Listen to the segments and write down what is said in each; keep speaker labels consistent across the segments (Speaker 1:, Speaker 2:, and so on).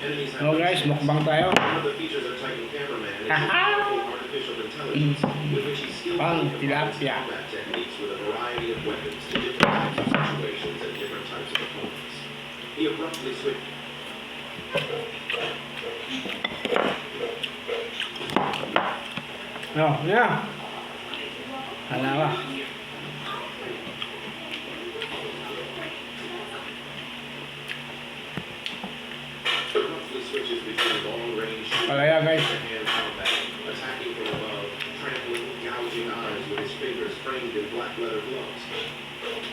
Speaker 1: Enemies have
Speaker 2: So guys, mukbang tayo.
Speaker 1: One of the features of Titan Cameraman is his powerful artificial intelligence, with which he skillfully combines
Speaker 2: tilapia.
Speaker 1: combat techniques with a variety of weapons to different types of situations and different types of opponents. He abruptly switched.
Speaker 2: No, yeah. Halawa.
Speaker 1: Abruptly switches between long-range shooting
Speaker 2: Palaya guys.
Speaker 1: and hand combat, attacking from above, trampling, gouging eyes with his fingers framed in black leather gloves.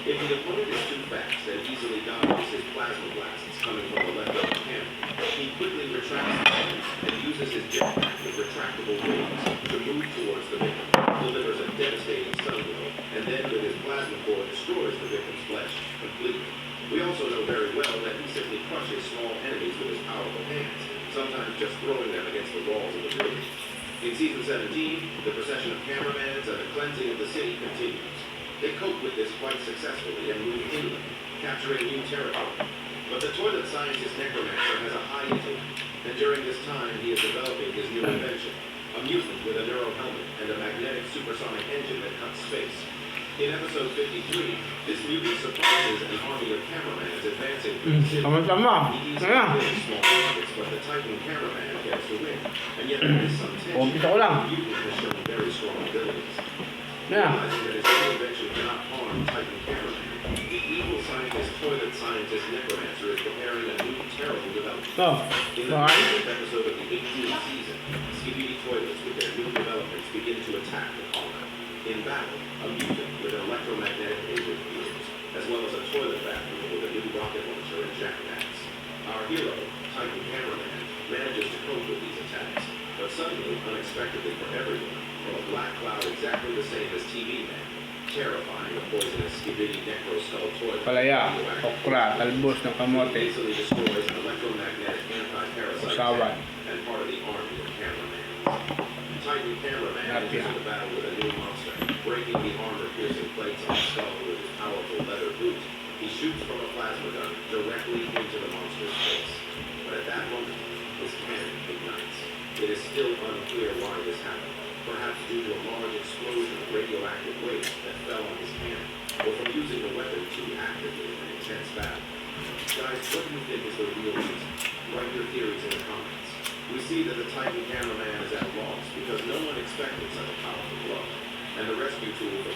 Speaker 1: If the opponent is too fast and easily dodges his plasma blasts coming from the left arm hand, he quickly retracts the hand and uses his jetpack with retractable wings to move towards the victim, delivers a devastating stun blow, and then with his plasma core destroys the victim's flesh completely. We also know very well that he simply crushes small enemies with his powerful hands, sometimes just throwing them against the walls of the building. In Season 17, the procession of cameramans and the cleansing of the city continues. They cope with this quite successfully and move inland, capturing new territory. But the toilet scientist Necromancer has a high intellect, and during this time he is developing his new invention, a mutant with a neuro helmet and a magnetic supersonic engine that cuts space. In episode 53, this mutant surprises an army of cameramans advancing through the city.
Speaker 2: Tama-tama.
Speaker 1: He easily
Speaker 2: Ayan.
Speaker 1: wins small targets, but the Titan cameraman gets to win. And yet there is some tension.
Speaker 2: Umpisa ko lang.
Speaker 1: The mutant has shown very strong abilities.
Speaker 2: Yeah.
Speaker 1: Realizing that his new invention cannot harm Titan cameraman, the evil scientist, toilet scientist Necromancer is preparing a new terrible development.
Speaker 2: So,
Speaker 1: In the
Speaker 2: alright.
Speaker 1: 15th episode of the 18th season, Skibidi toilets with their new developments begin to attack the colony. In battle, a mutant with an electromagnetic engine appears, as well as a toilet bathroom with a new rocket launcher and jackknives. Our hero, Titan Cameraman, manages to cope with these attacks, but suddenly, unexpectedly for everyone, from a black cloud exactly the same as TV Man, terrifying the poisonous Skibidi Necro Skull toilet.
Speaker 2: Palaya, okra, talbos ng
Speaker 1: He
Speaker 2: kamote,
Speaker 1: easily destroys an electromagnetic anti-parasite
Speaker 2: usawan.
Speaker 1: and part of the army of cameramen. Titan Cameraman
Speaker 2: Tilapia.
Speaker 1: enters the battle with a new monster, breaking the armor-piercing plates on the skull with his powerful leather boot. He shoots from a plasma gun directly into the monster's face. But at that moment, his cannon ignites. It is still unclear why this happened. Perhaps due to a large explosion of radioactive waste that fell on his cannon, or from using the weapon too actively in an intense battle. Guys, what do you think is the real reason? Write your theories in the comments. We see that the Titan Cameraman is at loss because no one expected such a powerful blow, and the rescue tool for